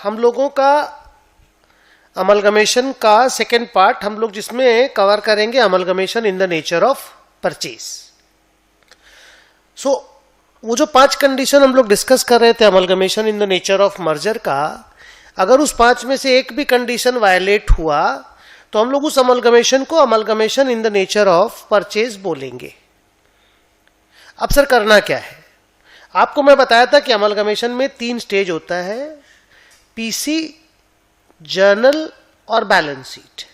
हम लोगों का अमलगमेशन का सेकेंड पार्ट हम लोग जिसमें कवर करेंगे amalgamation in the nature of purchase. So वो जो 5 कंडीशन हम लोग डिस्कस कर रहे थे amalgamation in the nature of merger का, अगर उस 5 में से एक भी कंडीशन वायलेट हुआ तो हम लोग उस अमलगमेशन को amalgamation in the nature of purchase बोलेंगे। अब सर करना क्या है? आपको मैं बताया था कि अमलगमेशन में 3 स्टेज होता है, पीसी, जर्नल और बैलेंस शीट।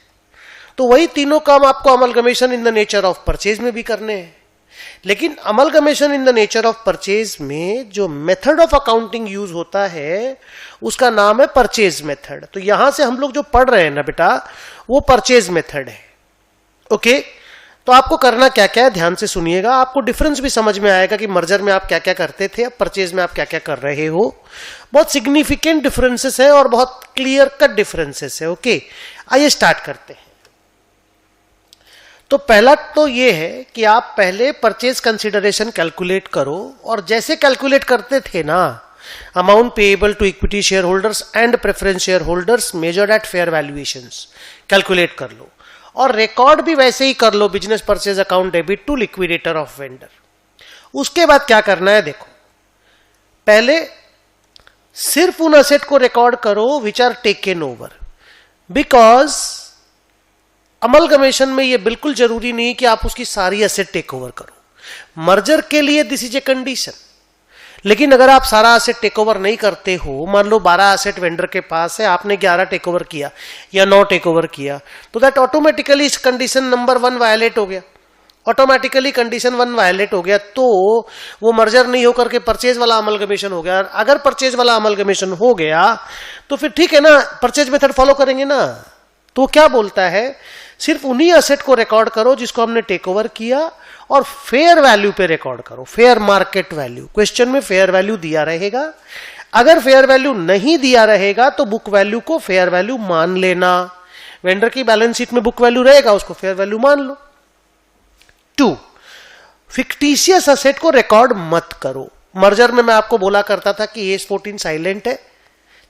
तो वही तीनों काम आपको amalgamation in the nature of purchase में भी करने हैं। लेकिन amalgamation in the nature of purchase में जो मेथड ऑफ अकाउंटिंग यूज होता है उसका नाम है परचेज मेथड। तो यहां से हम लोग जो पढ़ रहे हैं ना बेटा, वो परचेज मेथड है। ओके, तो आपको करना क्या क्या है ध्यान से सुनिएगा, आपको डिफरेंस भी समझ में आएगा कि मर्जर में आप क्या क्या करते थे, अब परचेज में आप क्या क्या कर रहे हो। बहुत सिग्निफिकेंट डिफरेंसेस है और बहुत क्लियर कट डिफरेंसेस है। ओके, आइए स्टार्ट करते हैं। तो पहला तो ये है कि आप पहले परचेज कंसिडरेशन कैलकुलेट करो, और जैसे कैलकुलेट करते थे ना, amount payable to equity share holders and preference share holders measured at fair valuations, calculate कर लो और रिकॉर्ड भी वैसे ही कर लो, business purchase account debit to liquidator of vendor. उसके बाद क्या करना है देखो, पहले सिर्फ उन असेट को रिकॉर्ड करो which are taken over, because amalgamation में यह बिल्कुल जरूरी नहीं कि आप उसकी सारी असेट टेक ओवर करो। मर्जर के लिए दिस इज ए कंडीशन, लेकिन अगर आप सारा असेट टेक ओवर नहीं करते हो, मान लो 12 असेट वेंडर के पास है, आपने 11 टेक ओवर किया या 9 टेक ओवर किया, तो दैट ऑटोमेटिकली इस कंडीशन नंबर 1 वायलेट हो गया। ऑटोमेटिकली कंडीशन 1 वायलेट हो गया तो वो मर्जर नहीं होकर के परचेज वाला अमलगमेशन हो गया। अगर परचेज वाला अमलगमेशन हो गया तो फिर ठीक है ना, परचेज मेथड फॉलो करेंगे ना। तो क्या बोलता है, सिर्फ उन्हीं असेट को रिकॉर्ड करो जिसको हमने टेक ओवर किया, और फेयर वैल्यू पे रिकॉर्ड करो, फेयर मार्केट वैल्यू। क्वेश्चन में फेयर वैल्यू दिया रहेगा, अगर फेयर वैल्यू नहीं दिया रहेगा तो बुक वैल्यू को फेयर वैल्यू मान लेना। वेंडर की बैलेंस शीट में बुक वैल्यू रहेगा, उसको फेयर वैल्यू मान लो। 2, फिक्टिशियस असेट को रिकॉर्ड मत करो। मर्जर में मैं आपको बोला करता था कि एस 14 साइलेंट है,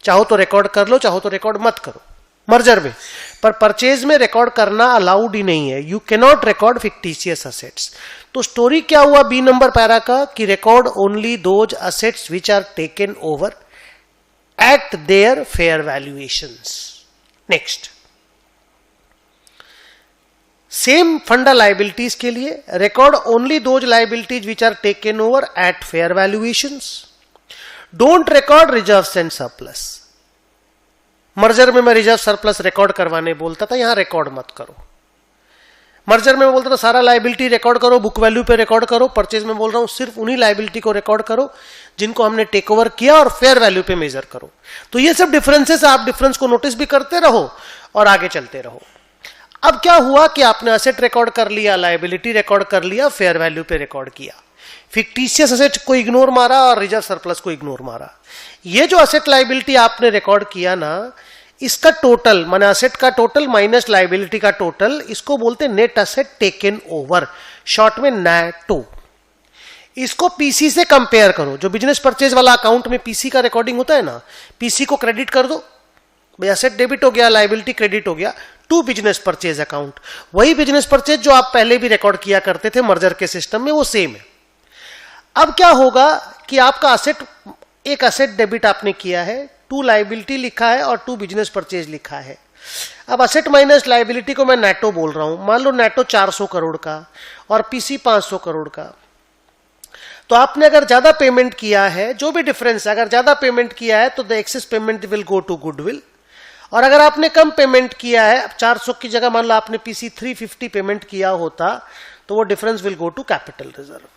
चाहो तो रिकॉर्ड कर लो, चाहो तो रिकॉर्ड मत करो मर्जर में, पर परचेज में रिकॉर्ड करना अलाउड ही नहीं है। You can not record fictitious assets. तो स्टोरी क्या हुआ बी नंबर पैरा का, कि record only those assets which are taken over at their fair valuations. Next, same funda liabilities के लिए, record only those liabilities which are taken over at fair valuations. Don't record reserves and surplus. Merger में मैं reserve surplus record करवाने बोलता था, यहां record मत करो। मर्जर में बोलता था सारा लाइबिलिटी रिकॉर्ड करो, बुक वैल्यू पे रिकॉर्ड करो। परचेज में बोल रहा हूं सिर्फ उन्हीं लाइबिलिटी को रिकॉर्ड करो जिनको हमने टेक ओवर किया, और फेयर वैल्यू पे मेजर करो। तो ये सब डिफरेंसेस, आप डिफरेंस को नोटिस भी करते रहो और आगे चलते रहो। अब क्या हुआ कि आपने असेट रिकॉर्ड कर लिया, लाइबिलिटी रिकॉर्ड कर लिया, फेयर वैल्यू पे रिकॉर्ड किया, फिक्टिशियस असेट को इग्नोर मारा और रिजर्व सरप्लस को इग्नोर मारा। ये जो असेट लाइबिलिटी आपने रिकॉर्ड किया ना, इसका टोटल माने असेट का टोटल माइनस लाइबिलिटी का टोटल, इसको बोलते net asset taken over, short में नैटो। इसको पीसी से कंपेयर करो। जो बिजनेस परचेज वाला अकाउंट में पीसी का रिकॉर्डिंग होता है ना, पीसी को क्रेडिट कर दो, भाई असेट डेबिट हो गया, लाइबिलिटी क्रेडिट हो गया, टू बिजनेस परचेज अकाउंट। वही बिजनेस परचेज जो आप पहले भी रिकॉर्ड किया करते थे मर्जर के सिस्टम में, वो सेम है। अब क्या होगा कि आपका असेट, एक असेट डेबिट आपने किया है, 2 लाइबिलिटी लिखा है और 2 बिजनेस परचेज लिखा है। अब असेट माइनस लाइबिलिटी को मैं नेटो बोल रहा हूं। मान लो नेटो 400 करोड़ का और पीसी 500 करोड़ का। तो आपने अगर ज्यादा पेमेंट किया है, जो भी डिफरेंस है, अगर ज्यादा पेमेंट किया है तो the excess payment will go to goodwill, और अगर आपने कम पेमेंट किया है, 400 की जगह मान लो आपने पीसी 350 पेमेंट किया होता, तो वो difference will go to capital reserve.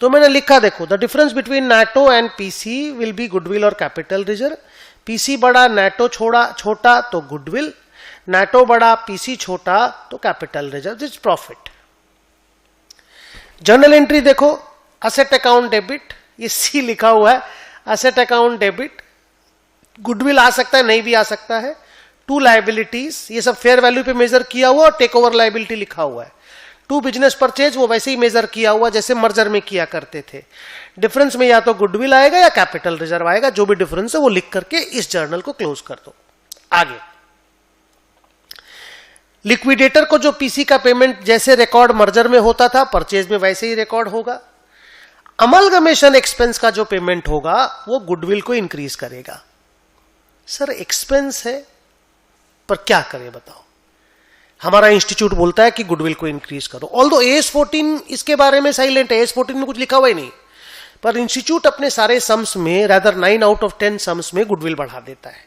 तो मैंने लिखा देखो, द डिफरेंस बिटवीन नेटो and PC will be goodwill और कैपिटल रिजर्व। पीसी बड़ा नेटो छोटा तो गुडविल, नेटो बड़ा पीसी छोटा तो capital reserve, this profit. Journal entry देखो, असेट अकाउंट डेबिट, ये सी लिखा हुआ है, असेट अकाउंट डेबिट, गुडविल आ सकता है नहीं भी आ सकता है, 2 लाइबिलिटीज, ये सब फेयर वैल्यू पे मेजर किया हुआ और टेक ओवर लाइबिलिटी लिखा हुआ है। टू बिजनेस परचेज वो वैसे ही मेजर किया हुआ जैसे मर्जर में किया करते थे। डिफरेंस में या तो गुडविल आएगा या कैपिटल रिजर्व आएगा, जो भी डिफरेंस है वो लिख करके इस जर्नल को क्लोज कर दो। आगे लिक्विडेटर को जो पीसी का पेमेंट जैसे रिकॉर्ड मर्जर में होता था परचेज में वैसे ही रिकॉर्ड होगा। अमलगमेशन एक्सपेंस का जो पेमेंट होगा वो गुडविल को इंक्रीज करेगा। सर एक्सपेंस है पर क्या करें बताओ, हमारा इंस्टीट्यूट बोलता है कि गुडविल को इंक्रीज करो। ऑल्दो AS14 इसके बारे में साइलेंट है, AS14 में कुछ लिखा हुआ ही नहीं, पर इंस्टीट्यूट अपने सारे सम्स में रादर 9 आउट ऑफ 10 सम्स में गुडविल बढ़ा देता है।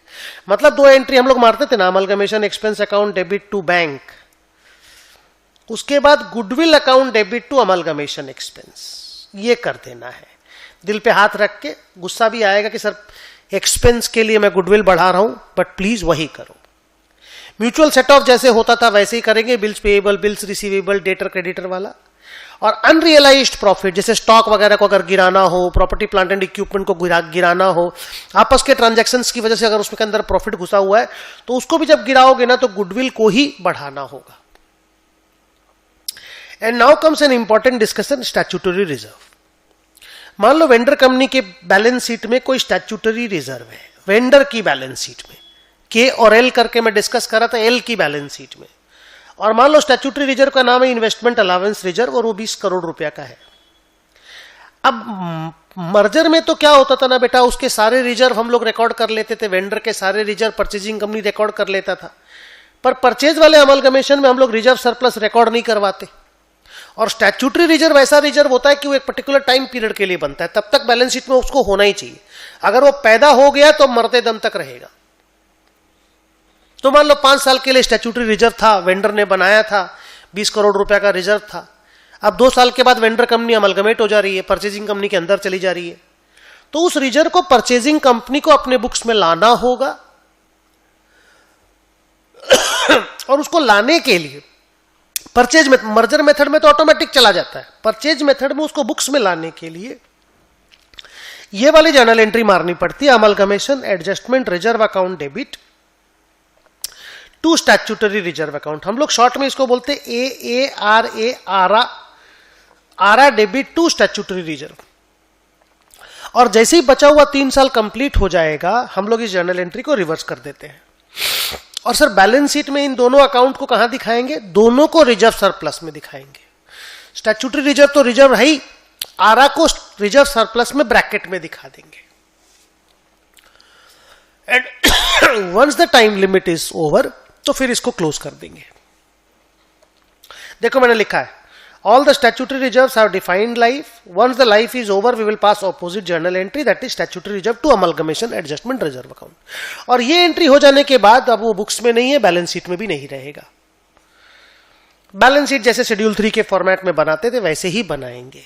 मतलब 2 एंट्री हम लोग मारते थे ना, amalgamation expense account debit to bank, उसके बाद goodwill account debit to amalgamation expense, ये कर देना है। दिल पे हाथ रख के, गुस्सा भी आएगा कि सर एक्सपेंस के लिए मैं गुडविल बढ़ा रहा हूं, बट प्लीज वही करो। म्यूचुअल सेट ऑफ जैसे होता था वैसे ही करेंगे, bills payable, bills receivable, debtor creditor वाला। और अनरियलाइज्ड प्रॉफिट जैसे स्टॉक वगैरह को अगर गिराना हो, प्रॉपर्टी प्लांट एंड इक्विपमेंट को गिराना हो, आपस के ट्रांजैक्शंस की वजह से अगर उसके अंदर प्रॉफिट घुसा हुआ है तो उसको भी जब गिराओगे ना तो गुडविल को ही बढ़ाना होगा। And now comes an important discussion, statutory reserve. मान लो वेंडर कंपनी के बैलेंस शीट में कोई स्टैट्यूटरी रिजर्व है, वेंडर की बैलेंस शीट में, के और एल करके मैं डिस्कस कर रहा था, एल की बैलेंस शीट में, और मान लो स्टैट्यूटरी रिजर्व का नाम है इन्वेस्टमेंट अलावेंस रिजर्व और वो 20 करोड़ रुपया का है। अब मर्जर में तो क्या होता था ना बेटा, उसके सारे रिजर्व हम लोग रिकॉर्ड कर लेते थे, वेंडर के सारे रिजर्व परचेजिंग कंपनी रिकॉर्ड कर लेता था, पर परचेज वाले अमलगमेशन में हम लोग रिजर्व सरप्लस रिकॉर्ड नहीं करवाते। और स्टैट्यूटरी रिजर्व ऐसा रिजर्व होता है कि वो एक पर्टिकुलर टाइम पीरियड के लिए बनता है, तब तक बैलेंस शीट में उसको होना ही चाहिए। अगर वो पैदा हो गया तो मरते दम तक रहेगा। तो मान लो 5 साल के लिए स्टैट्यूटरी रिजर्व था, वेंडर ने बनाया था, 20 करोड़ रुपया का रिजर्व था। अब 2 साल के बाद वेंडर कंपनी अमलगमेट हो जा रही है, परचेजिंग कंपनी के अंदर चली जा रही है, तो उस रिजर्व को परचेजिंग कंपनी को अपने बुक्स में लाना होगा। और उसको लाने के लिए परचेज में, मर्जर मेथड में तो ऑटोमेटिक चला जाता है, परचेज मेथड में उसको बुक्स में लाने के लिए ये वाली जर्नल एंट्री मारनी पड़ती है, amalgamation adjustment reserve account debit to statutory reserve account. हम लोग शॉर्ट में इसको बोलते हैं ARA debit to statutory reserve. और जैसे ही बचा हुआ 3 साल कंप्लीट हो जाएगा हम लोग इस जर्नल एंट्री को रिवर्स कर देते हैं। और सर बैलेंस शीट में इन दोनों अकाउंट को कहां दिखाएंगे? दोनों को रिजर्व सरप्लस में दिखाएंगे। स्टैट्यूटरी रिजर्व तो रिजर्व है ही, आरा को रिजर्व सरप्लस में ब्रैकेट में दिखा देंगे। And once the time limit is over तो फिर इसको क्लोज कर देंगे। देखो मैंने लिखा है all the statutory reserves have defined life. Once the life is over, we will pass opposite journal entry, that is statutory reserve to amalgamation adjustment reserve account. और ये एंट्री हो जाने के बाद अब वो बुक्स में नहीं है, बैलेंस शीट में भी नहीं रहेगा। बैलेंस शीट जैसे शेड्यूल 3 के फॉर्मेट में बनाते थे वैसे ही बनाएंगे।